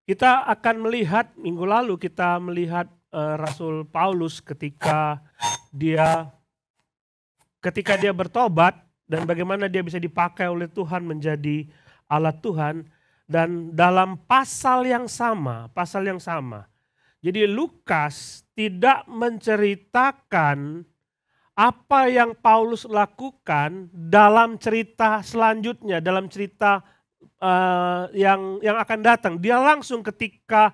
Kita akan melihat, minggu lalu kita melihat Rasul Paulus ketika dia bertobat dan bagaimana dia bisa dipakai oleh Tuhan menjadi alat Tuhan, dan dalam pasal yang sama. Jadi Lukas tidak menceritakan apa yang Paulus lakukan dalam cerita selanjutnya, dalam cerita yang akan datang. Dia langsung ketika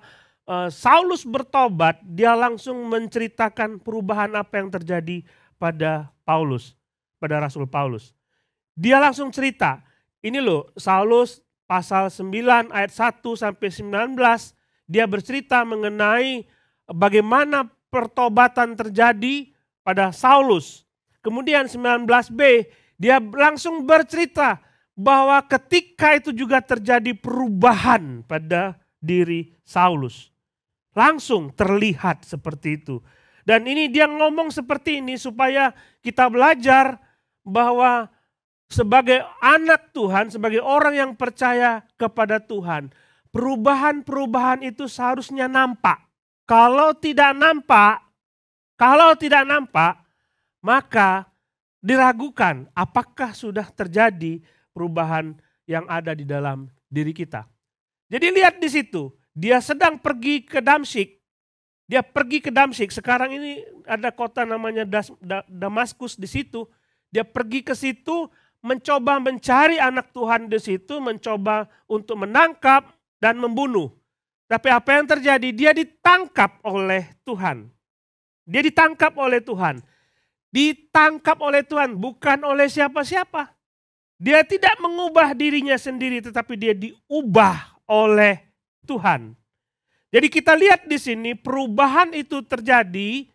Saulus bertobat, dia langsung menceritakan perubahan apa yang terjadi pada Paulus, pada Rasul Paulus. Dia langsung cerita, ini loh Saulus pasal 9 ayat 1 sampai 19, dia bercerita mengenai bagaimana pertobatan terjadi pada Saulus. Kemudian 19b, dia langsung bercerita bahwa ketika itu juga terjadi perubahan pada diri Saulus. Langsung terlihat seperti itu. Dan ini dia ngomong seperti ini supaya kita belajar bahwa sebagai anak Tuhan, sebagai orang yang percaya kepada Tuhan, perubahan-perubahan itu seharusnya nampak. Kalau tidak nampak, maka diragukan apakah sudah terjadi perubahan yang ada di dalam diri kita. Jadi lihat di situ, dia sedang pergi ke Damsyik. Sekarang ini ada kota namanya Damaskus di situ. Dia pergi ke situ, mencoba mencari anak Tuhan di situ, mencoba untuk menangkap dan membunuh. Tapi apa yang terjadi? Dia ditangkap oleh Tuhan. Ditangkap oleh Tuhan, bukan oleh siapa-siapa. Dia tidak mengubah dirinya sendiri, tetapi dia diubah oleh Tuhan. Jadi kita lihat di sini perubahan itu terjadi.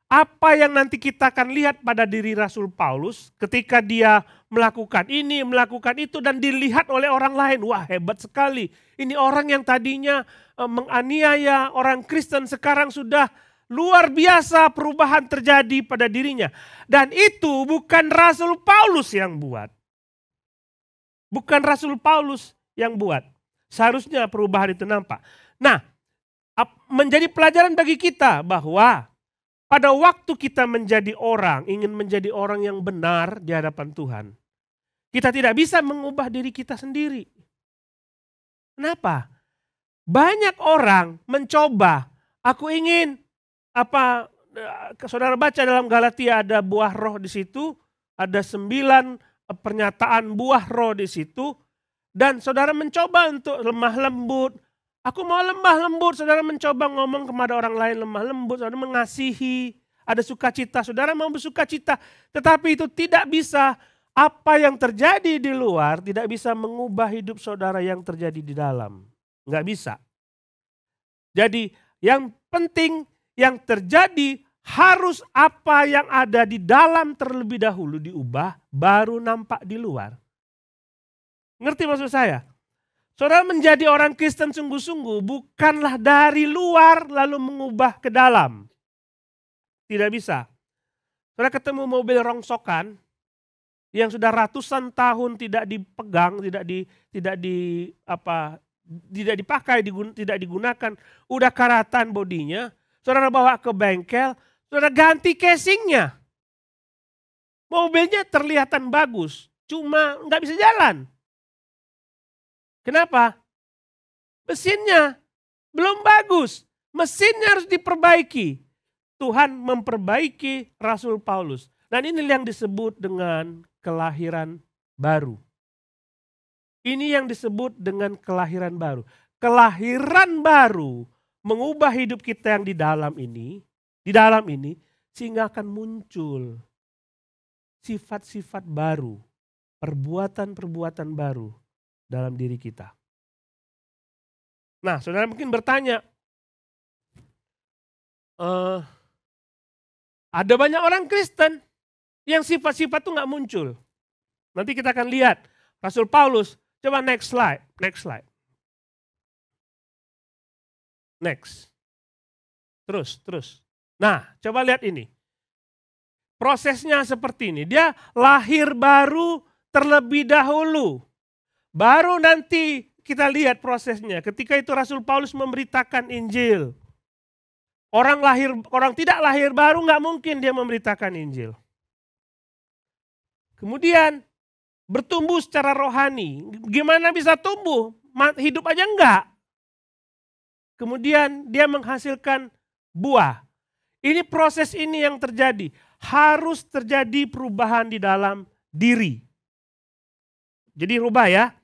Apa yang nanti kita akan lihat pada diri Rasul Paulus ketika dia melakukan ini, melakukan itu dan dilihat oleh orang lain. Wah, hebat sekali. Ini orang yang tadinya menganiaya orang Kristen sekarang sudah luar biasa perubahan terjadi pada dirinya. Dan itu bukan Rasul Paulus yang buat. Seharusnya perubahan itu nampak. Nah, menjadi pelajaran bagi kita bahwa pada waktu kita ingin menjadi orang yang benar di hadapan Tuhan, kita tidak bisa mengubah diri kita sendiri. Kenapa? Banyak orang mencoba, aku ingin saudara baca dalam Galatia ada buah roh di situ, ada 9 pernyataan buah roh di situ, dan saudara mencoba untuk lemah lembut. Aku mau lemah lembut, saudara mencoba ngomong kepada orang lain lemah lembut, saudara mengasihi, ada sukacita, saudara mau bersukacita. Tetapi itu tidak bisa, apa yang terjadi di luar tidak bisa mengubah hidup saudara yang terjadi di dalam. Enggak bisa. Jadi yang penting yang terjadi harus apa yang ada di dalam terlebih dahulu diubah, baru nampak di luar. Ngerti maksud saya? Saudara menjadi orang Kristen sungguh-sungguh bukanlah dari luar lalu mengubah ke dalam. Tidak bisa. Saudara ketemu mobil rongsokan yang sudah ratusan tahun tidak dipegang, tidak dipakai, tidak digunakan, udah karatan bodinya, saudara bawa ke bengkel, saudara ganti casingnya. Mobilnya terlihatan bagus, cuma nggak bisa jalan. Kenapa? Mesinnya belum bagus. Mesinnya harus diperbaiki. Tuhan memperbaiki Rasul Paulus. Dan ini yang disebut dengan kelahiran baru. Ini yang disebut dengan kelahiran baru. Kelahiran baru mengubah hidup kita yang di dalam ini, sehingga akan muncul sifat-sifat baru, perbuatan-perbuatan baru dalam diri kita. Nah, saudara mungkin bertanya, ada banyak orang Kristen yang sifat-sifat itu nggak muncul. Nanti kita akan lihat Rasul Paulus. Coba next slide. Next. Terus. Nah, coba lihat ini. Prosesnya seperti ini. Dia lahir baru terlebih dahulu. Baru nanti kita lihat prosesnya. Ketika itu Rasul Paulus memberitakan Injil. Orang tidak lahir baru nggak mungkin dia memberitakan Injil. Kemudian bertumbuh secara rohani. Gimana bisa tumbuh? Hidup aja enggak. Kemudian dia menghasilkan buah. Ini proses ini yang terjadi. Harus terjadi perubahan di dalam diri. Jadi rubah ya.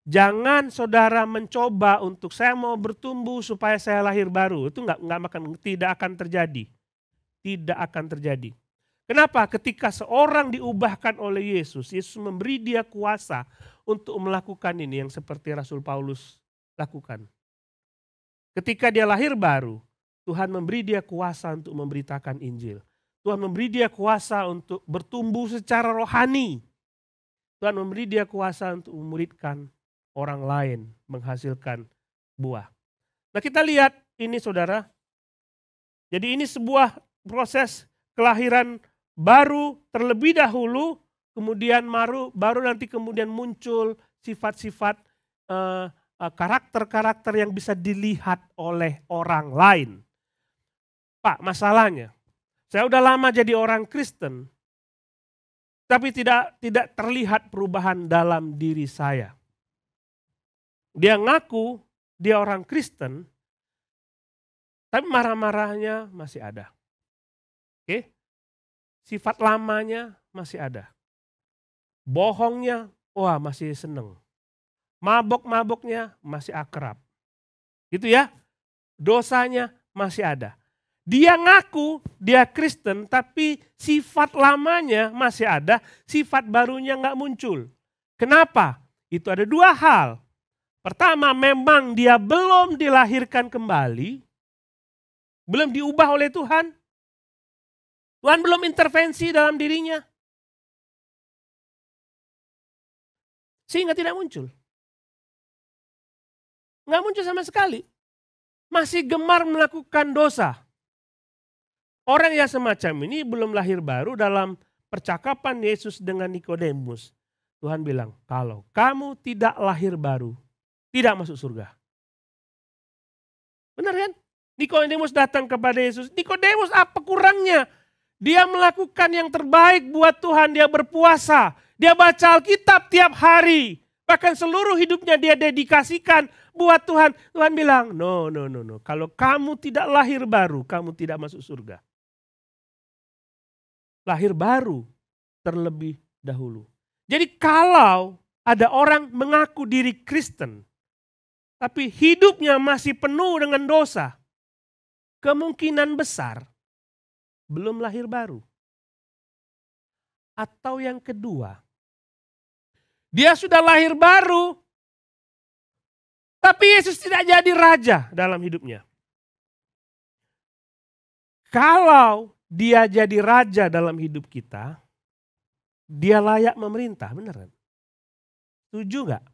Jangan saudara mencoba untuk saya mau bertumbuh supaya saya lahir baru. Itu tidak akan terjadi. Tidak akan terjadi. Kenapa? Ketika seorang diubahkan oleh Yesus, Yesus memberi dia kuasa untuk melakukan ini yang seperti Rasul Paulus lakukan. Ketika dia lahir baru, Tuhan memberi dia kuasa untuk memberitakan Injil. Tuhan memberi dia kuasa untuk bertumbuh secara rohani. Tuhan memberi dia kuasa untuk memuridkan orang lain, menghasilkan buah. Nah kita lihat ini saudara. Jadi ini sebuah proses kelahiran baru terlebih dahulu, kemudian baru nanti kemudian muncul sifat-sifat karakter-karakter yang bisa dilihat oleh orang lain. Pak, masalahnya, saya udah lama jadi orang Kristen, tapi tidak terlihat perubahan dalam diri saya. Dia ngaku dia orang Kristen, tapi marah-marahnya masih ada. Oke? Sifat lamanya masih ada. Bohongnya, wah masih seneng. Mabok-maboknya masih akrab. Gitu ya. Dosanya masih ada. Dia ngaku dia Kristen, tapi sifat lamanya masih ada, sifat barunya nggak muncul. Kenapa? Itu ada dua hal. Pertama, memang dia belum dilahirkan kembali, belum diubah oleh Tuhan. Tuhan belum intervensi dalam dirinya. Sehingga tidak muncul. Nggak muncul sama sekali. Masih gemar melakukan dosa. Orang yang semacam ini belum lahir baru. Dalam percakapan Yesus dengan Nikodemus, Tuhan bilang, kalau kamu tidak lahir baru, tidak masuk surga. Benar kan? Nikodemus datang kepada Yesus. Nikodemus apa kurangnya? Dia melakukan yang terbaik buat Tuhan. Dia berpuasa. Dia baca Alkitab tiap hari. Bahkan seluruh hidupnya dia dedikasikan buat Tuhan. Tuhan bilang, no. Kalau kamu tidak lahir baru, kamu tidak masuk surga. Lahir baru terlebih dahulu. Jadi kalau ada orang mengaku diri Kristen, tapi hidupnya masih penuh dengan dosa, kemungkinan besar belum lahir baru. Atau yang kedua, dia sudah lahir baru, tapi Yesus tidak jadi raja dalam hidupnya. Kalau dia jadi raja dalam hidup kita, dia layak memerintah, benar kan? Setuju nggak?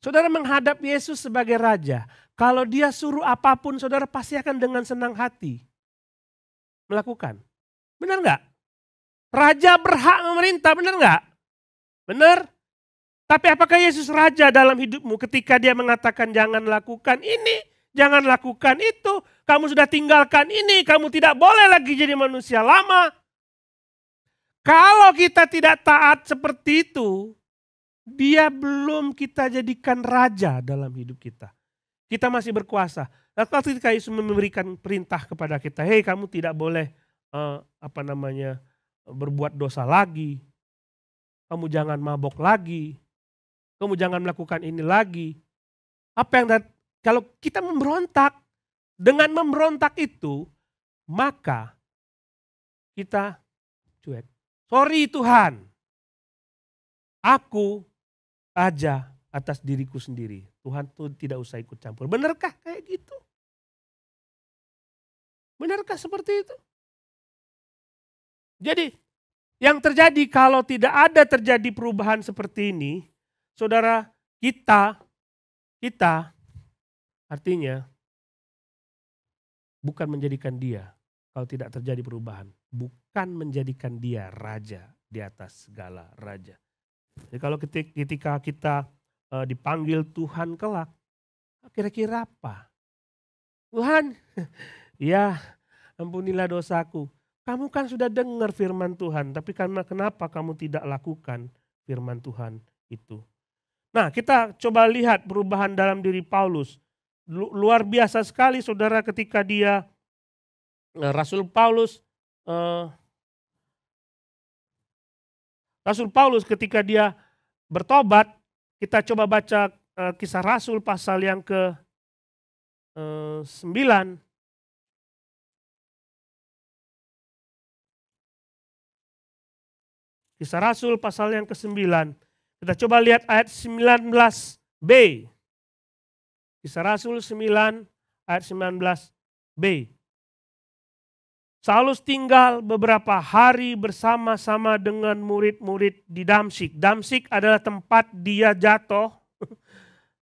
Saudara menghadap Yesus sebagai raja. Kalau dia suruh apapun, saudara pasti akan dengan senang hati melakukan. Benar nggak? Raja berhak memerintah, benar nggak? Benar. Tapi apakah Yesus raja dalam hidupmu ketika dia mengatakan jangan lakukan ini, jangan lakukan itu, kamu sudah tinggalkan ini, kamu tidak boleh lagi jadi manusia lama. Kalau kita tidak taat seperti itu, dia belum kita jadikan raja dalam hidup kita. Kita masih berkuasa. Lalu ketika Yesus memberikan perintah kepada kita, hei kamu tidak boleh berbuat dosa lagi. Kamu jangan mabok lagi. Kamu jangan melakukan ini lagi. Kalau kita memberontak, dengan memberontak itu, maka kita cuek. Sorry Tuhan, aku raja atas diriku sendiri. Tuhan tuh tidak usah ikut campur. Benarkah kayak gitu? Benarkah seperti itu? Jadi yang terjadi kalau tidak ada terjadi perubahan seperti ini, saudara, kita artinya bukan menjadikan dia kalau tidak terjadi perubahan. Bukan menjadikan dia raja di atas segala raja. Jadi kalau ketika kita dipanggil Tuhan kelak. Kira-kira apa? Tuhan, ya ampunilah dosaku. Kamu kan sudah dengar firman Tuhan, tapi kenapa kamu tidak lakukan firman Tuhan itu? Nah, kita coba lihat perubahan dalam diri Paulus. Luar biasa sekali saudara ketika dia, Rasul Paulus ketika dia bertobat, kita coba baca Kisah Rasul pasal yang ke-9. Kisah Rasul pasal yang ke-9. Kita coba lihat ayat 19b. Kisah Rasul 9 ayat 19b. Saulus tinggal beberapa hari bersama-sama dengan murid-murid di Damsyik. Damsyik adalah tempat dia jatuh.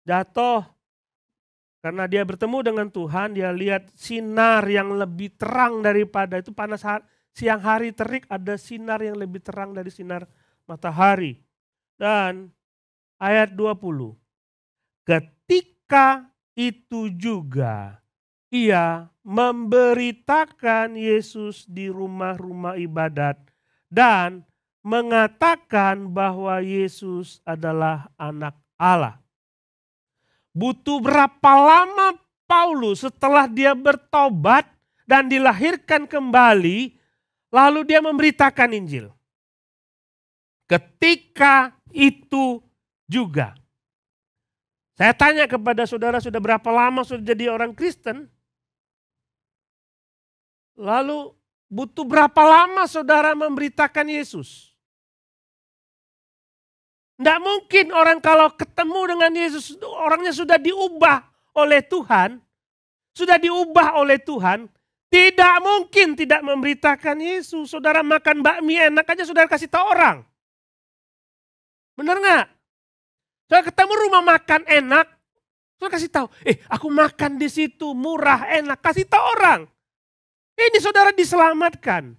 Jatuh karena dia bertemu dengan Tuhan, dia lihat sinar yang lebih terang daripada itu, panas siang hari terik, ada sinar yang lebih terang dari sinar matahari. Dan ayat 20. Ketika itu juga ia memberitakan Yesus di rumah-rumah ibadat dan mengatakan bahwa Yesus adalah anak Allah. Butuh berapa lama Paulus setelah dia bertobat dan dilahirkan kembali, lalu dia memberitakan Injil. Ketika itu juga. Saya tanya kepada saudara, sudah berapa lama sudah jadi orang Kristen? Lalu butuh berapa lama saudara memberitakan Yesus? Tidak mungkin orang kalau ketemu dengan Yesus, orangnya sudah diubah oleh Tuhan. Sudah diubah oleh Tuhan. Tidak mungkin tidak memberitakan Yesus. Saudara makan bakmi enak aja saudara kasih tahu orang. Benar nggak? Saudara ketemu rumah makan enak, saudara kasih tahu. Aku makan di situ murah enak, kasih tahu orang. Ini saudara diselamatkan.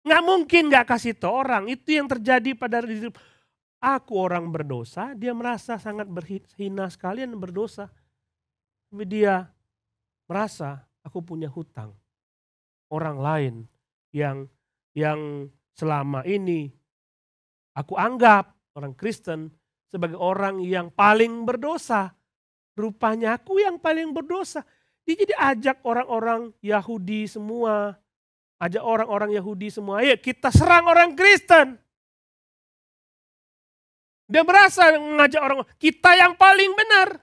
Nggak mungkin nggak kasih tahu orang. Itu yang terjadi pada diri. Aku orang berdosa, dia merasa sangat berhina sekali dan berdosa. Tapi dia merasa aku punya hutang. Orang lain yang selama ini aku anggap orang Kristen sebagai orang yang paling berdosa. Rupanya aku yang paling berdosa. Dia jadi ajak orang-orang Yahudi semua. Ajak orang-orang Yahudi semua, ayo kita serang orang Kristen. Dia merasa mengajak orang, kita yang paling benar.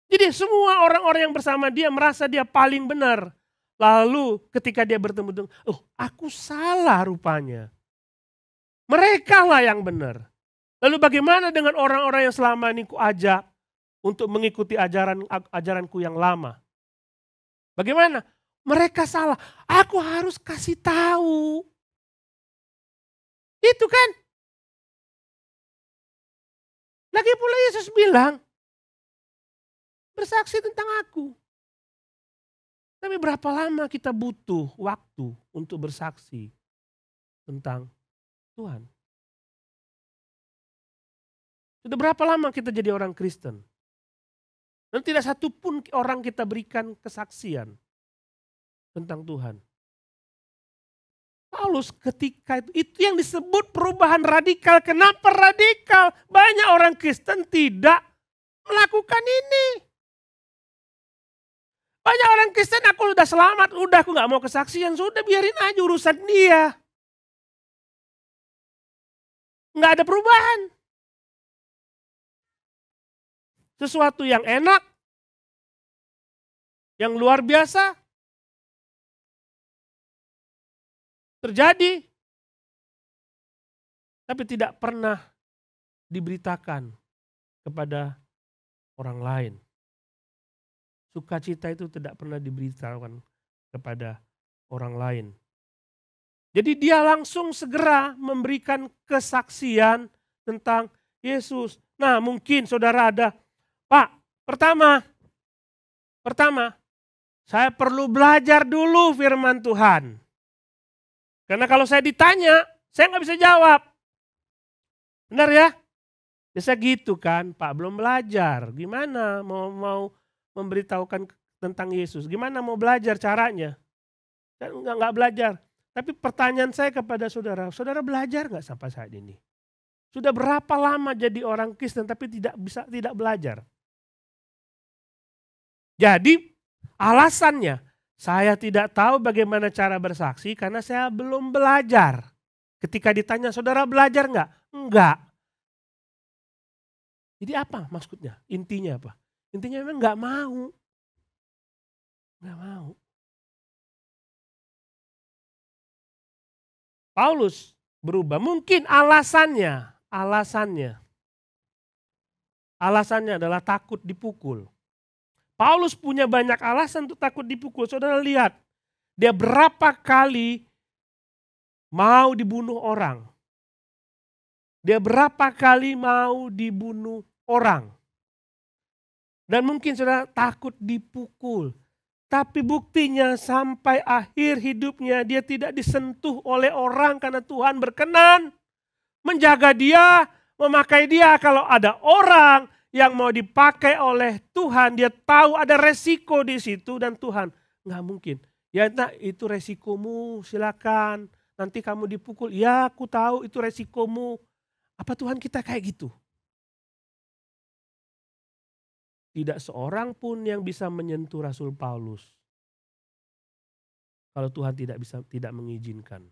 Jadi semua orang-orang yang bersama dia merasa dia paling benar. Lalu ketika dia bertemu dengan, aku salah rupanya. Mereka lah yang benar. Lalu bagaimana dengan orang-orang yang selama ini ku ajak untuk mengikuti ajaranku yang lama? Bagaimana? Mereka salah. Aku harus kasih tahu. Itu kan. Lagi pula Yesus bilang, bersaksi tentang aku. Tapi berapa lama kita butuh waktu untuk bersaksi tentang Tuhan? Sudah berapa lama kita jadi orang Kristen? Dan tidak satu pun orang kita berikan kesaksian tentang Tuhan. Paulus ketika itu yang disebut perubahan radikal. Kenapa radikal? Banyak orang Kristen tidak melakukan ini. Banyak orang Kristen, aku sudah selamat, udah aku gak mau kesaksian, sudah biarin aja urusan dia. Gak ada perubahan. Sesuatu yang enak, yang luar biasa, terjadi, tapi tidak pernah diberitakan kepada orang lain. Sukacita itu tidak pernah diberitakan kepada orang lain. Jadi dia langsung segera memberikan kesaksian tentang Yesus. Nah mungkin saudara ada, Pak, pertama, saya perlu belajar dulu firman Tuhan. Karena kalau saya ditanya, saya nggak bisa jawab. Benar ya? Biasa gitu kan, Pak belum belajar. Gimana mau memberitahukan tentang Yesus? Gimana mau belajar caranya? Kan nggak belajar. Tapi pertanyaan saya kepada saudara, saudara belajar nggak sampai saat ini? Sudah berapa lama jadi orang Kristen tapi tidak belajar? Jadi alasannya, saya tidak tahu bagaimana cara bersaksi karena saya belum belajar. Ketika ditanya, saudara belajar nggak? Enggak. Jadi apa maksudnya? Intinya apa? Intinya memang nggak mau. Nggak mau. Paulus berubah. Mungkin alasannya adalah takut dipukul. Paulus punya banyak alasan untuk takut dipukul. Saudara lihat, dia berapa kali mau dibunuh orang. Dia berapa kali mau dibunuh orang. Dan mungkin saudara takut dipukul. Tapi buktinya sampai akhir hidupnya dia tidak disentuh oleh orang karena Tuhan berkenan menjaga dia, memakai dia. Kalau ada orang yang mau dipakai oleh Tuhan, dia tahu ada resiko di situ dan Tuhan nggak mungkin. Ya nah, itu resikomu, silakan. Nanti kamu dipukul. Ya aku tahu itu resikomu. Apa Tuhan kita kayak gitu? Tidak seorang pun yang bisa menyentuh Rasul Paulus. Kalau Tuhan tidak mengizinkan.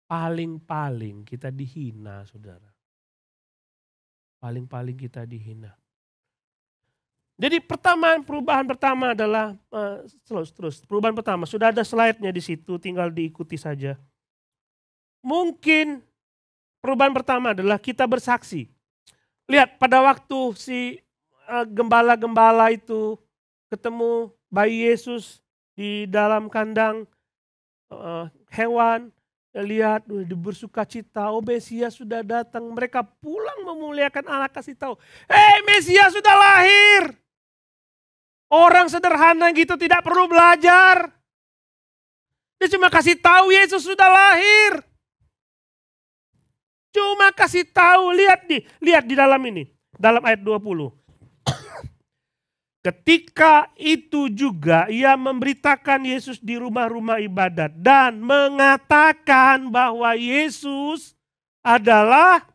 Paling-paling kita dihina, saudara. Paling-paling kita dihina. Jadi perubahan pertama adalah terus. Perubahan pertama sudah ada slide-nya di situ, tinggal diikuti saja. Mungkin perubahan pertama adalah kita bersaksi. Lihat pada waktu si gembala-gembala itu ketemu bayi Yesus di dalam kandang hewan, lihat bersuka cita, oh Mesias sudah datang, mereka pulang memuliakan Allah, kasih tahu, hei Mesias sudah lahir. Orang sederhana gitu tidak perlu belajar. Dia cuma kasih tahu Yesus sudah lahir. Cuma kasih tahu, lihat di dalam ini, dalam ayat 20. Ketika itu juga ia memberitakan Yesus di rumah-rumah ibadat dan mengatakan bahwa Yesus adalah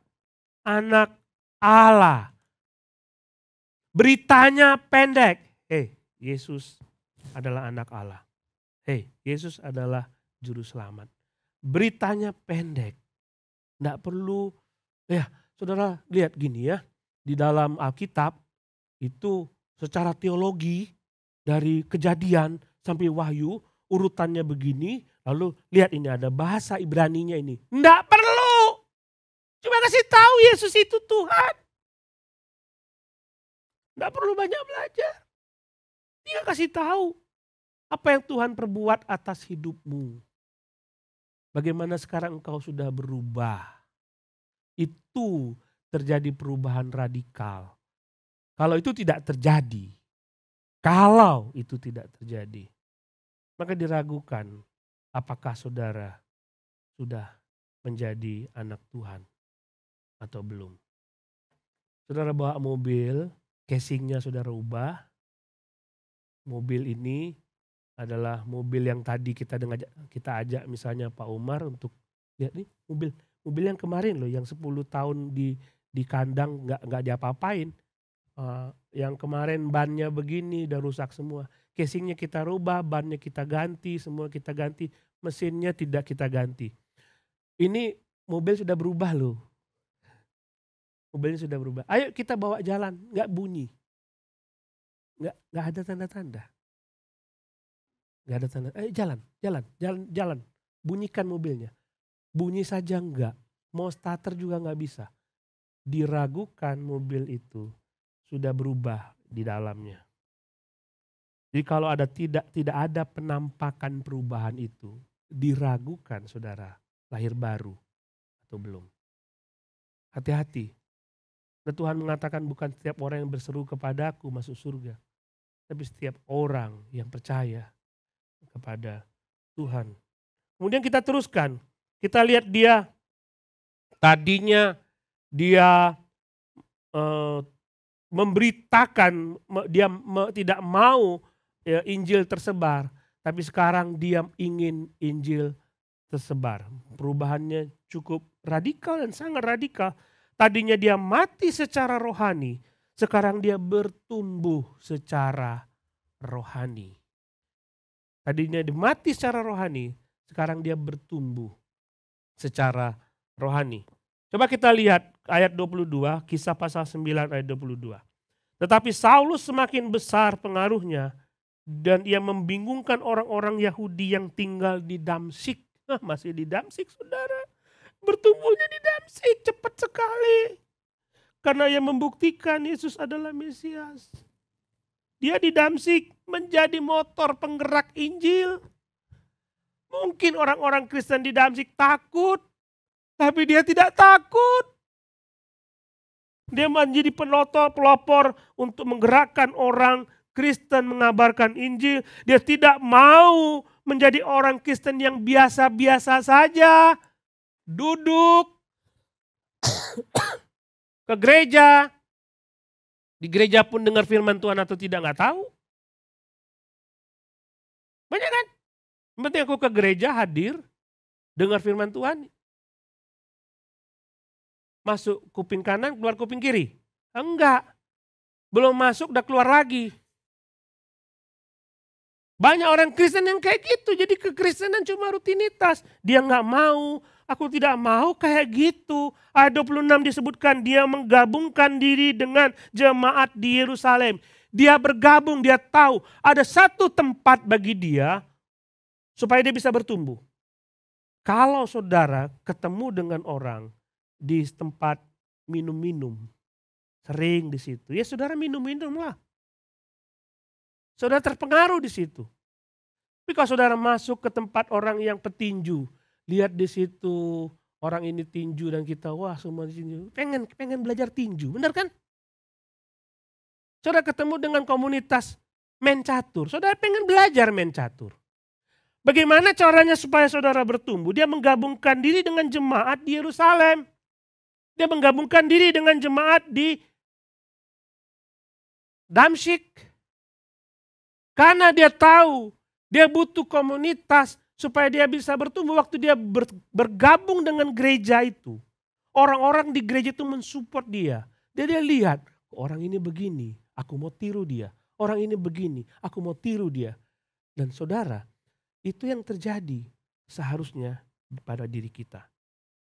anak Allah. Beritanya pendek. Yesus adalah anak Allah. Yesus adalah juru selamat. Beritanya pendek. Tidak perlu, saudara lihat gini ya. Di dalam Alkitab itu secara teologi dari Kejadian sampai Wahyu urutannya begini, lalu lihat ini ada bahasa Ibraninya ini. Enggak perlu. Cuma kasih tahu Yesus itu Tuhan. Enggak perlu banyak belajar. Dia kasih tahu apa yang Tuhan perbuat atas hidupmu. Bagaimana sekarang engkau sudah berubah. Itu terjadi perubahan radikal. Kalau itu tidak terjadi, maka diragukan apakah saudara sudah menjadi anak Tuhan atau belum. Saudara bawa mobil, casingnya saudara ubah. Mobil ini adalah mobil yang tadi kita ajak misalnya Pak Umar untuk lihat nih mobil yang kemarin loh, yang 10 tahun di kandang nggak diapa-apain. Yang kemarin bannya begini udah rusak semua. Casingnya kita rubah, bannya kita ganti, semua kita ganti. Mesinnya tidak kita ganti. Ini mobil sudah berubah loh. Mobilnya sudah berubah. Ayo kita bawa jalan, nggak bunyi. Nggak ada tanda-tanda. Nggak ada tanda. Ayo jalan. Bunyikan mobilnya. Bunyi saja enggak. Mau starter juga nggak bisa. Diragukan mobil itu sudah berubah di dalamnya. Jadi kalau tidak ada penampakan perubahan itu, diragukan saudara lahir baru atau belum. Hati-hati. Dan Tuhan mengatakan bukan setiap orang yang berseru kepadaku masuk surga, tapi setiap orang yang percaya kepada Tuhan. Kemudian kita teruskan, kita lihat dia tadinya dia eh, memberitakan, dia tidak mau ya, Injil tersebar. Tapi sekarang dia ingin Injil tersebar. Perubahannya cukup radikal dan sangat radikal. Tadinya dia mati secara rohani, sekarang dia bertumbuh secara rohani. Tadinya dia mati secara rohani, sekarang dia bertumbuh secara rohani. Coba kita lihat ayat 22, Kisah pasal 9 ayat 22. Tetapi Saulus semakin besar pengaruhnya dan ia membingungkan orang-orang Yahudi yang tinggal di Damsyik. Masih di Damsyik, saudara. Bertumbuhnya di Damsyik cepat sekali. Karena ia membuktikan Yesus adalah Mesias. Dia di Damsyik menjadi motor penggerak Injil. Mungkin orang-orang Kristen di Damsyik takut. Tapi dia tidak takut. Dia menjadi pelopor untuk menggerakkan orang Kristen mengabarkan Injil. Dia tidak mau menjadi orang Kristen yang biasa-biasa saja. Duduk ke gereja. Di gereja pun dengar firman Tuhan atau tidak nggak tahu. Banyak kan? Yang penting aku ke gereja hadir, dengar firman Tuhan. Masuk kuping kanan, keluar kuping kiri. Enggak. Belum masuk udah keluar lagi. Banyak orang Kristen yang kayak gitu, jadi kekristenan cuma rutinitas. Dia nggak mau, aku tidak mau kayak gitu. Ayat 26 disebutkan dia menggabungkan diri dengan jemaat di Yerusalem. Dia bergabung, dia tahu ada satu tempat bagi dia supaya dia bisa bertumbuh. Kalau saudara ketemu dengan orang di tempat minum-minum, sering di situ, ya saudara minum-minum lah. Saudara terpengaruh di situ. Tapi kalau saudara masuk ke tempat orang yang petinju, lihat di situ orang ini tinju dan kita wah semua tinju, pengen belajar tinju, benar kan? Saudara ketemu dengan komunitas main catur, saudara pengen belajar main catur. Bagaimana caranya supaya saudara bertumbuh? Dia menggabungkan diri dengan jemaat di Yerusalem. Dia menggabungkan diri dengan jemaat di Damsyik. Karena dia tahu dia butuh komunitas supaya dia bisa bertumbuh. Waktu dia bergabung dengan gereja itu, orang-orang di gereja itu mensupport dia. Dia lihat orang ini begini, aku mau tiru dia. Orang ini begini, aku mau tiru dia. Dan saudara, itu yang terjadi seharusnya pada diri kita.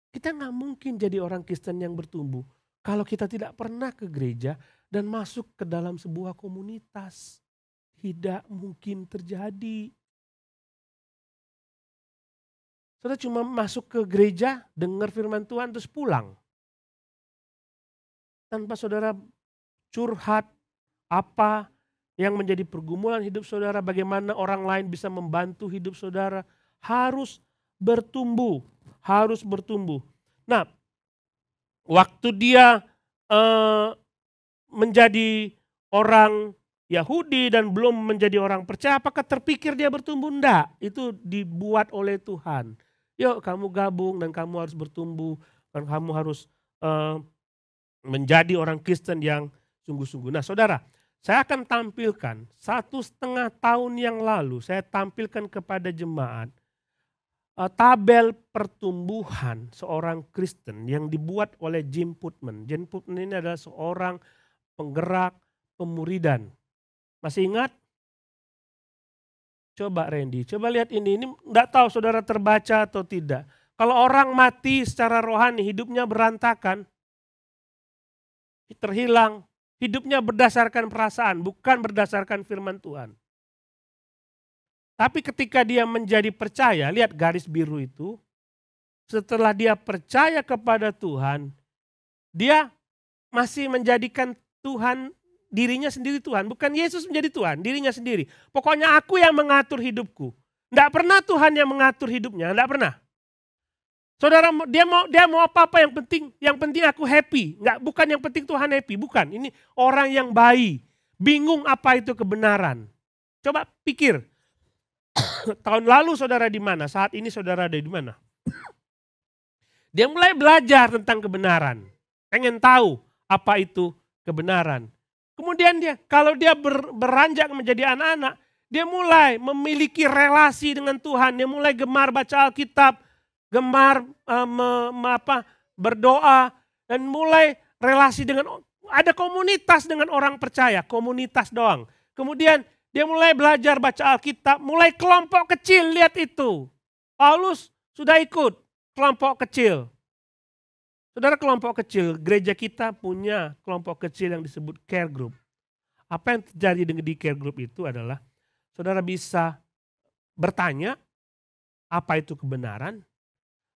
Kita nggak mungkin jadi orang Kristen yang bertumbuh kalau kita tidak pernah ke gereja dan masuk ke dalam sebuah komunitas. Tidak mungkin terjadi. Saudara cuma masuk ke gereja, dengar firman Tuhan terus pulang. Tanpa saudara curhat apa yang menjadi pergumulan hidup saudara, bagaimana orang lain bisa membantu hidup saudara. Harus bertumbuh, harus bertumbuh. Nah, waktu dia menjadi orang Yahudi dan belum menjadi orang percaya, apakah terpikir dia bertumbuh? Enggak, itu dibuat oleh Tuhan. Yuk kamu gabung dan kamu harus bertumbuh, dan kamu harus menjadi orang Kristen yang sungguh-sungguh. Nah saudara, saya akan tampilkan 1,5 tahun yang lalu, saya tampilkan kepada jemaat tabel pertumbuhan seorang Kristen yang dibuat oleh Jim Putman. Jim Putman ini adalah seorang penggerak pemuridan. Masih ingat? Coba Randy, coba lihat ini enggak tahu saudara terbaca atau tidak. Kalau orang mati secara rohani, hidupnya berantakan, terhilang, hidupnya berdasarkan perasaan, bukan berdasarkan firman Tuhan. Tapi ketika dia menjadi percaya, lihat garis biru itu, setelah dia percaya kepada Tuhan, dia masih menjadikan Tuhan dirinya sendiri Tuhan, bukan Yesus menjadi Tuhan, dirinya sendiri. Pokoknya aku yang mengatur hidupku. Enggak pernah Tuhan yang mengatur hidupnya, enggak pernah. Saudara, dia mau apa-apa yang penting aku happy. Enggak, bukan yang penting Tuhan happy, bukan. Ini orang yang baik, bingung apa itu kebenaran. Coba pikir, tahun lalu saudara di mana, saat ini saudara ada di mana? Dia mulai belajar tentang kebenaran, pengen tahu apa itu kebenaran. Kemudian kalau dia beranjak menjadi anak-anak, dia mulai memiliki relasi dengan Tuhan. Dia mulai gemar baca Alkitab, gemar berdoa, dan mulai relasi dengan, ada komunitas dengan orang percaya, komunitas doang. Kemudian dia mulai belajar baca Alkitab, mulai kelompok kecil, lihat itu. Paulus sudah ikut kelompok kecil. Saudara, kelompok kecil, gereja kita punya kelompok kecil yang disebut care group. Apa yang terjadi di care group itu adalah, saudara bisa bertanya apa itu kebenaran,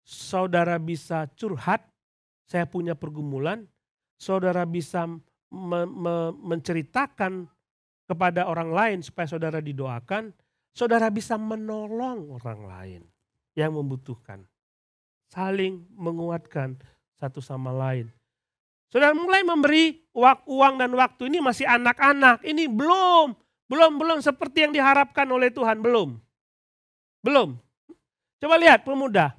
saudara bisa curhat, saya punya pergumulan, saudara bisa menceritakan kepada orang lain supaya saudara didoakan, saudara bisa menolong orang lain yang membutuhkan. Saling menguatkan satu sama lain. Saudara mulai memberi uang dan waktu, ini masih anak-anak, ini belum seperti yang diharapkan oleh Tuhan, belum. Coba lihat pemuda,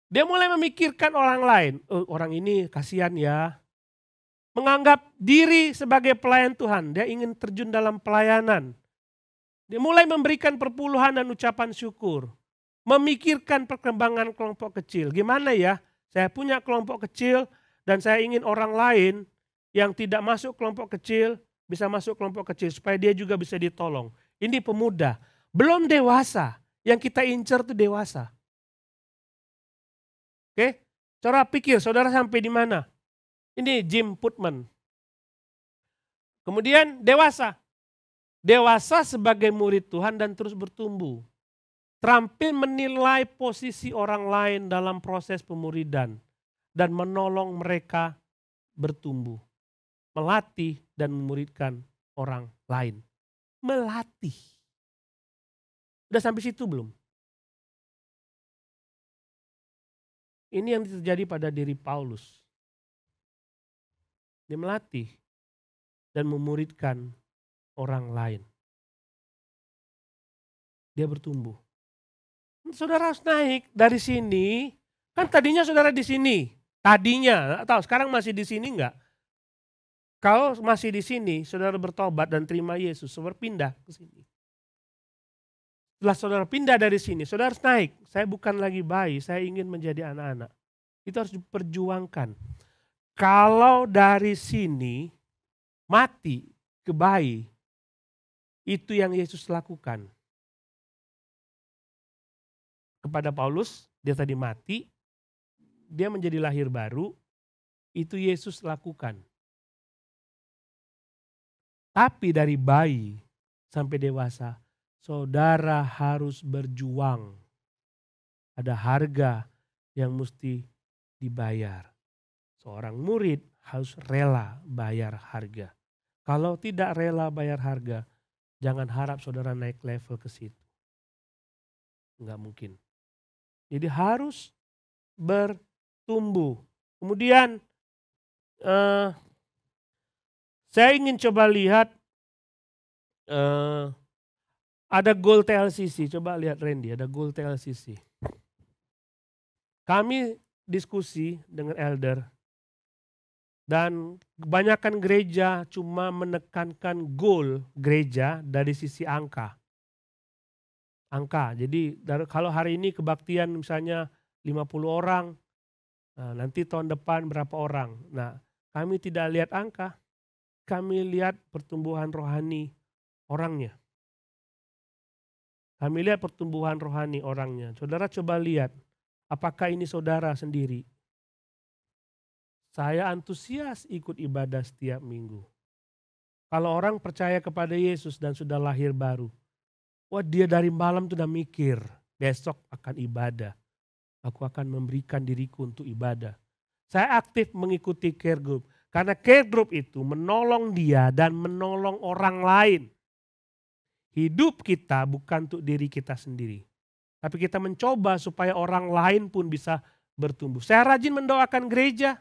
dia mulai memikirkan orang lain, orang ini kasihan ya. Menganggap diri sebagai pelayan Tuhan, dia ingin terjun dalam pelayanan. Dia mulai memberikan perpuluhan dan ucapan syukur. Memikirkan perkembangan kelompok kecil, gimana ya? Saya punya kelompok kecil dan saya ingin orang lain yang tidak masuk kelompok kecil bisa masuk kelompok kecil supaya dia juga bisa ditolong. Ini pemuda, belum dewasa. Yang kita incer itu dewasa. Oke? Cara pikir saudara sampai di mana? Ini Jim Putman. Kemudian dewasa. Dewasa sebagai murid Tuhan dan terus bertumbuh. Terampil menilai posisi orang lain dalam proses pemuridan dan menolong mereka bertumbuh, melatih dan memuridkan orang lain. Melatih. Udah sampai situ belum? Ini yang terjadi pada diri Paulus. Dia melatih dan memuridkan orang lain. Dia bertumbuh. Saudara harus naik dari sini, kan tadinya saudara di sini, tadinya, atau sekarang masih di sini enggak? Kalau masih di sini, saudara bertobat dan terima Yesus, saudara pindah ke sini. Setelah saudara pindah dari sini, saudara harus naik. Saya bukan lagi bayi, saya ingin menjadi anak-anak. Itu harus diperjuangkan. Kalau dari sini mati ke bayi, itu yang Yesus lakukan. Kepada Paulus, dia tadi mati, dia menjadi lahir baru, itu Yesus lakukan. Tapi dari bayi sampai dewasa, saudara harus berjuang. Ada harga yang mesti dibayar. Seorang murid harus rela bayar harga. Kalau tidak rela bayar harga, jangan harap saudara naik level ke situ. Enggak mungkin. Jadi harus bertumbuh. Kemudian saya ingin coba lihat ada goal TLCC. Coba lihat Randy, ada goal TLCC. Kami diskusi dengan elder dan kebanyakan gereja cuma menekankan goal gereja dari sisi angka. Jadi kalau hari ini kebaktian misalnya 50 orang, nah nanti tahun depan berapa orang. Nah, kami tidak lihat angka, kami lihat pertumbuhan rohani orangnya. Kami lihat pertumbuhan rohani orangnya. Saudara coba lihat, apakah ini saudara sendiri? Saya antusias ikut ibadah setiap minggu. Kalau orang percaya kepada Yesus dan sudah lahir baru, wah dia dari malam sudah mikir, besok akan ibadah. Aku akan memberikan diriku untuk ibadah. Saya aktif mengikuti care group. Karena care group itu menolong dia dan menolong orang lain. Hidup kita bukan untuk diri kita sendiri. Tapi kita mencoba supaya orang lain pun bisa bertumbuh. Saya rajin mendoakan gereja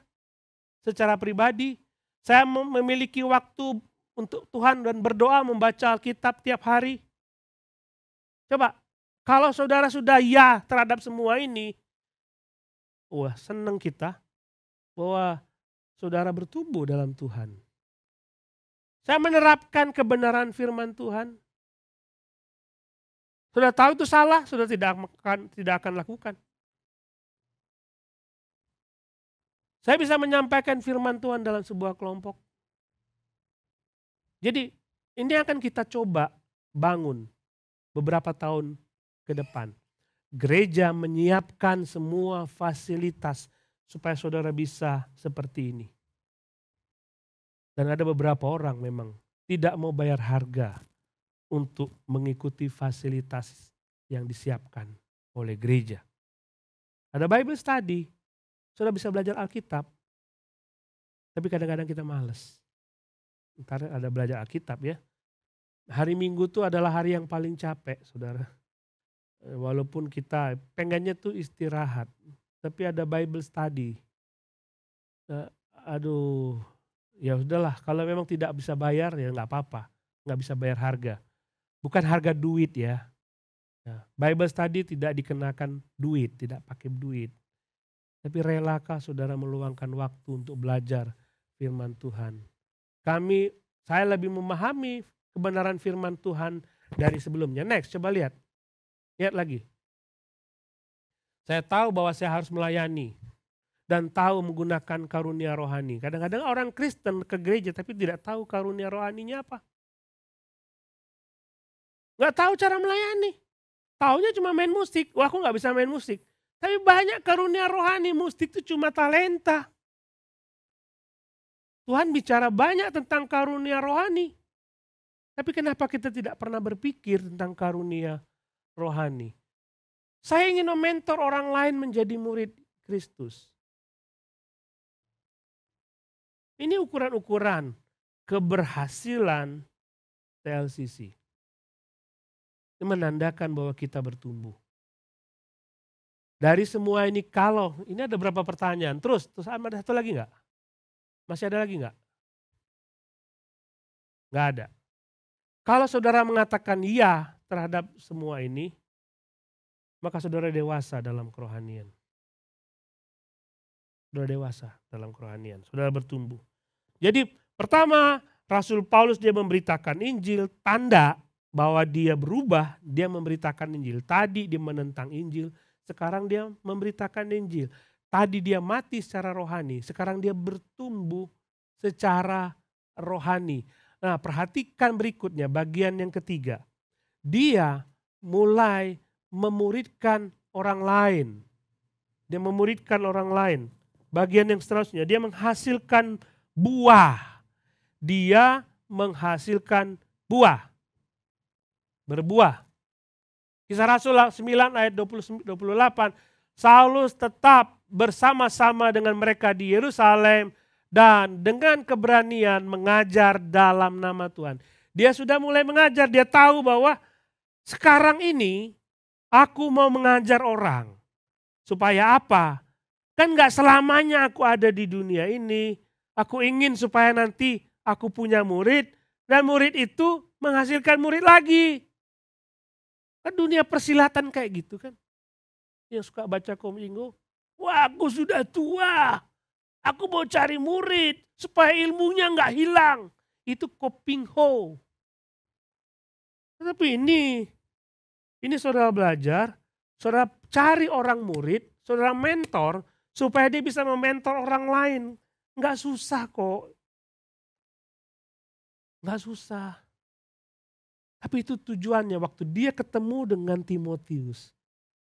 secara pribadi. Saya memiliki waktu untuk Tuhan dan berdoa membaca Alkitab tiap hari. Coba, kalau saudara sudah ya terhadap semua ini, wah senang kita bahwa saudara bertumbuh dalam Tuhan. Saya menerapkan kebenaran firman Tuhan. Sudah tahu itu salah, sudah tidak akan lakukan. Saya bisa menyampaikan firman Tuhan dalam sebuah kelompok. Jadi ini akan kita coba bangun beberapa tahun ke depan. Gereja menyiapkan semua fasilitas supaya saudara bisa seperti ini. Dan ada beberapa orang memang tidak mau bayar harga untuk mengikuti fasilitas yang disiapkan oleh gereja. Ada Bible study, saudara bisa belajar Alkitab, tapi kadang-kadang kita malas. Ntar ada belajar Alkitab ya. Hari Minggu itu adalah hari yang paling capek, saudara. Walaupun kita pengennya tuh istirahat, tapi ada Bible study. Aduh, ya udahlah. Kalau memang tidak bisa bayar ya nggak apa-apa, nggak bisa bayar harga. Bukan harga duit ya. Bible study tidak dikenakan duit, tidak pakai duit. Tapi relakah saudara meluangkan waktu untuk belajar firman Tuhan? Saya lebih memahami kebenaran firman Tuhan dari sebelumnya. Next, coba lihat. Lihat lagi. Saya tahu bahwa saya harus melayani dan tahu menggunakan karunia rohani. Kadang-kadang orang Kristen ke gereja tapi tidak tahu karunia rohaninya apa. Nggak tahu cara melayani. Taunya cuma main musik. Wah, aku nggak bisa main musik. Tapi banyak karunia rohani, musik itu cuma talenta. Tuhan bicara banyak tentang karunia rohani. Tapi kenapa kita tidak pernah berpikir tentang karunia rohani? Saya ingin mementor orang lain menjadi murid Kristus. Ini ukuran-ukuran keberhasilan TLCC. Ini menandakan bahwa kita bertumbuh. Dari semua ini ini ada berapa pertanyaan? Terus ada satu lagi enggak? Masih ada lagi enggak? Enggak ada. Kalau saudara mengatakan iya terhadap semua ini, maka saudara dewasa dalam kerohanian. Saudara dewasa dalam kerohanian, saudara bertumbuh. Jadi pertama, Rasul Paulus dia memberitakan Injil, tanda bahwa dia berubah, dia memberitakan Injil. Tadi dia menentang Injil, sekarang dia memberitakan Injil. Tadi dia mati secara rohani, sekarang dia bertumbuh secara rohani. Nah, perhatikan berikutnya bagian yang ketiga. Dia mulai memuridkan orang lain. Dia memuridkan orang lain. Bagian yang seterusnya, dia menghasilkan buah. Dia menghasilkan buah. Berbuah. Kisah Rasul 9 ayat 28, Saulus tetap bersama-sama dengan mereka di Yerusalem dan dengan keberanian mengajar dalam nama Tuhan. Dia sudah mulai mengajar, dia tahu bahwa sekarang ini aku mau mengajar orang. Supaya apa? Kan gak selamanya aku ada di dunia ini. Aku ingin supaya nanti aku punya murid dan murid itu menghasilkan murid lagi. Kan dunia persilatan kayak gitu kan. Yang suka baca Komingo, wah aku sudah tua. Aku mau cari murid supaya ilmunya gak hilang. Itu Kopingho. Tapi ini saudara belajar, saudara cari orang murid, saudara mentor supaya dia bisa mementor orang lain. Gak susah kok. Gak susah. Tapi itu tujuannya waktu dia ketemu dengan Timotius.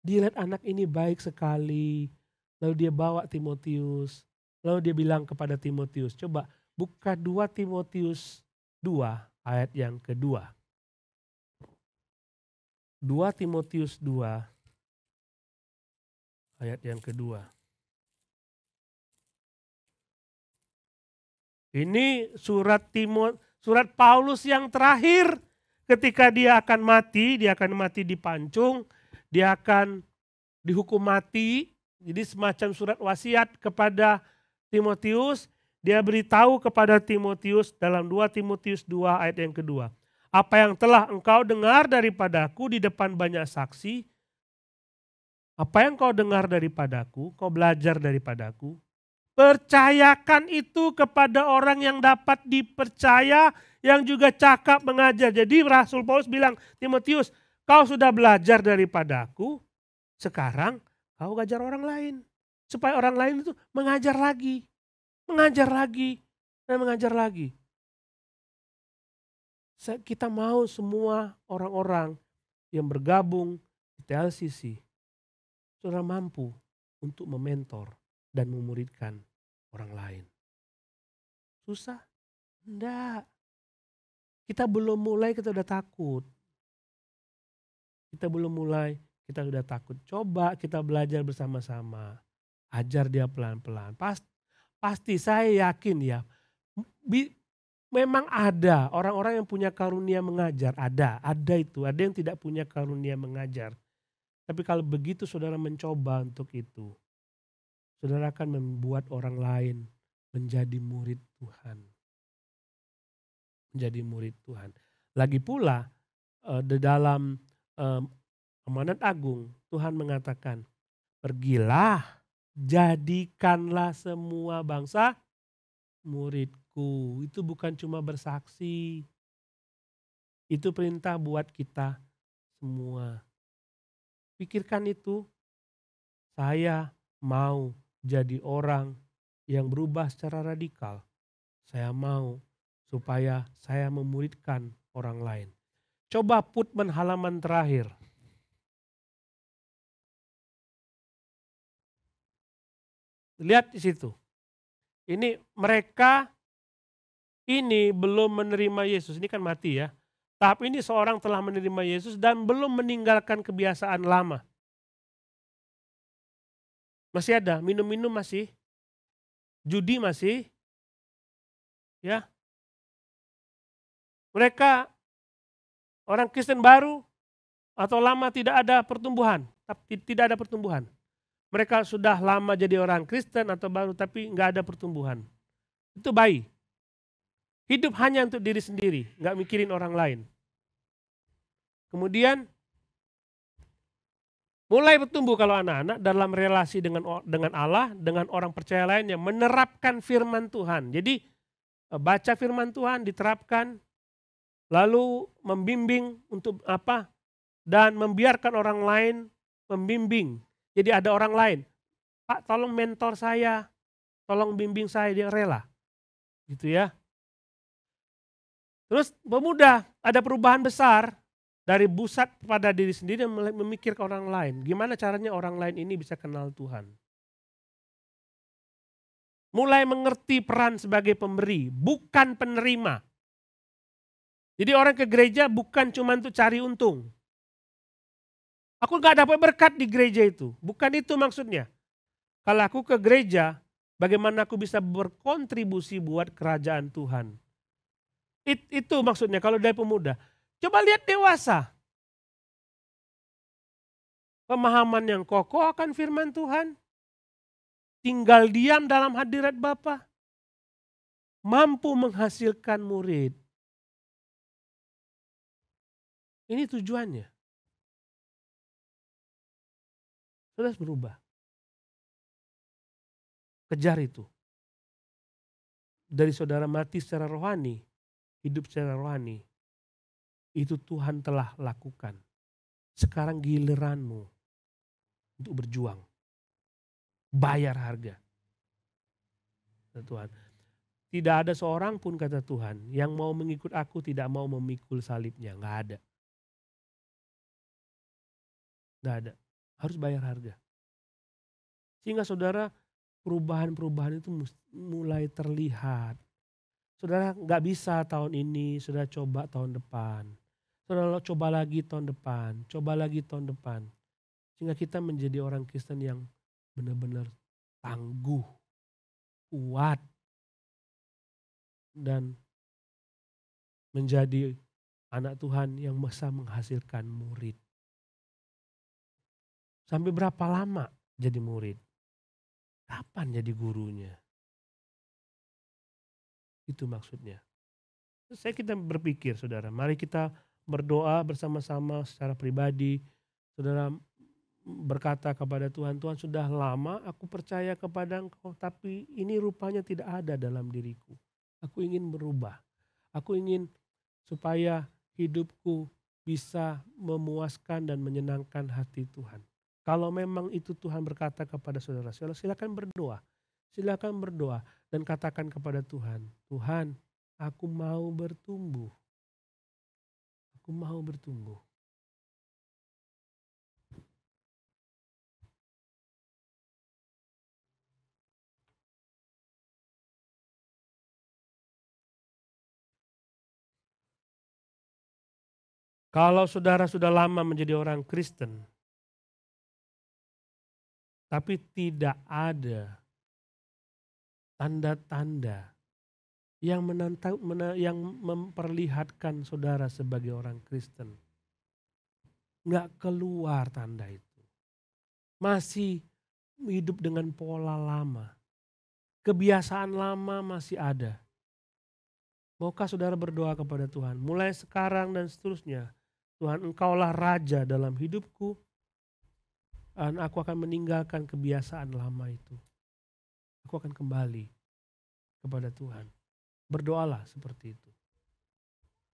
Dia lihat anak ini baik sekali. Lalu dia bawa Timotius. Lalu dia bilang kepada Timotius, coba buka 2 Timotius 2 ayat yang kedua. 2 Timotius 2 ayat yang kedua. Ini surat Paulus yang terakhir. Ketika dia akan mati di pancung, dia akan dihukum mati. Jadi semacam surat wasiat kepada Timotius, dia beritahu kepada Timotius dalam 2 Timotius 2 ayat yang kedua. Apa yang telah engkau dengar daripadaku di depan banyak saksi, apa yang kau dengar daripadaku, kau belajar daripadaku, Percayakan itu kepada orang yang dapat dipercaya, yang juga cakap mengajar. Jadi Rasul Paulus bilang, Timotius, kau sudah belajar daripadaku, sekarang kau ajar orang lain. Supaya orang lain itu mengajar lagi, dan mengajar lagi. Kita mau semua orang-orang yang bergabung di TLCC, saudara mampu untuk mementor dan memuridkan orang lain. Susah? Enggak. Kita belum mulai, kita udah takut. Kita belum mulai, kita udah takut. Coba kita belajar bersama-sama. Ajar dia pelan-pelan. Pasti saya yakin ya, memang ada orang-orang yang punya karunia mengajar. Ada itu. Ada yang tidak punya karunia mengajar. Tapi kalau begitu saudara mencoba untuk itu, saudara akan membuat orang lain menjadi murid Tuhan. Menjadi murid Tuhan. Lagi pula di dalam amanat agung Tuhan mengatakan, pergilah, jadikanlah semua bangsa muridku. Itu bukan cuma bersaksi. Itu perintah buat kita semua. Pikirkan itu, saya mau jadi orang yang berubah secara radikal. Saya mau supaya saya memuridkan orang lain. Coba Putman halaman terakhir. Lihat di situ. Ini mereka ini belum menerima Yesus. Ini kan mati ya. Tahap ini seorang telah menerima Yesus dan belum meninggalkan kebiasaan lama. Masih ada, minum-minum masih, judi masih, ya. Mereka orang Kristen baru atau lama tidak ada pertumbuhan, tidak ada pertumbuhan. Mereka sudah lama jadi orang Kristen atau baru tapi nggak ada pertumbuhan. Itu bayi. Hidup hanya untuk diri sendiri, nggak mikirin orang lain. Kemudian mulai bertumbuh kalau anak-anak dalam relasi dengan Allah, dengan orang percaya lainnya, menerapkan firman Tuhan. Jadi baca firman Tuhan, diterapkan, lalu membimbing untuk apa? Dan membiarkan orang lain membimbing. Jadi ada orang lain, Pak tolong mentor saya, tolong bimbing saya, dia rela. Gitu ya. Terus pemuda ada perubahan besar dari pusat pada diri sendiri memikirkan orang lain. Gimana caranya orang lain ini bisa kenal Tuhan. Mulai mengerti peran sebagai pemberi, bukan penerima. Jadi orang ke gereja bukan cuma untuk cari untung. Aku gak dapat berkat di gereja itu. Bukan itu maksudnya. Kalau aku ke gereja, bagaimana aku bisa berkontribusi buat kerajaan Tuhan. Itu maksudnya kalau dari pemuda. Coba lihat dewasa. Pemahaman yang kokoh akan firman Tuhan. Tinggal diam dalam hadirat Bapa. Mampu menghasilkan murid. Ini tujuannya. Sudah berubah. Kejar itu. Dari saudara mati secara rohani, hidup secara rohani, itu Tuhan telah lakukan. Sekarang giliranmu untuk berjuang. Bayar harga. Kata Tuhan. Tidak ada seorang pun kata Tuhan yang mau mengikut aku tidak mau memikul salibnya. Nggak ada. Nggak ada. Harus bayar harga. Sehingga saudara perubahan-perubahan itu mulai terlihat. Saudara nggak bisa tahun ini, saudara coba tahun depan. Saudara coba lagi tahun depan, coba lagi tahun depan. Sehingga kita menjadi orang Kristen yang benar-benar tangguh, kuat, dan menjadi anak Tuhan yang bisa menghasilkan murid. Sampai berapa lama jadi murid? Kapan jadi gurunya? Itu maksudnya. Kita berpikir saudara, mari kita berdoa bersama-sama secara pribadi. Saudara berkata kepada Tuhan, Tuhan sudah lama aku percaya kepada Engkau, tapi ini rupanya tidak ada dalam diriku. Aku ingin berubah. Aku ingin supaya hidupku bisa memuaskan dan menyenangkan hati Tuhan. Kalau memang itu Tuhan berkata kepada saudara-saudara, silakan berdoa. Silakan berdoa dan katakan kepada Tuhan, Tuhan, aku mau bertumbuh. Aku mau bertumbuh. Kalau saudara sudah lama menjadi orang Kristen, tapi tidak ada tanda-tanda yang yang memperlihatkan saudara sebagai orang Kristen. Nggak keluar tanda itu. Masih hidup dengan pola lama. Kebiasaan lama masih ada. Maukah saudara berdoa kepada Tuhan? Mulai sekarang dan seterusnya. Tuhan, Engkaulah Raja dalam hidupku. Dan aku akan meninggalkan kebiasaan lama itu. Aku akan kembali kepada Tuhan. Berdoalah seperti itu.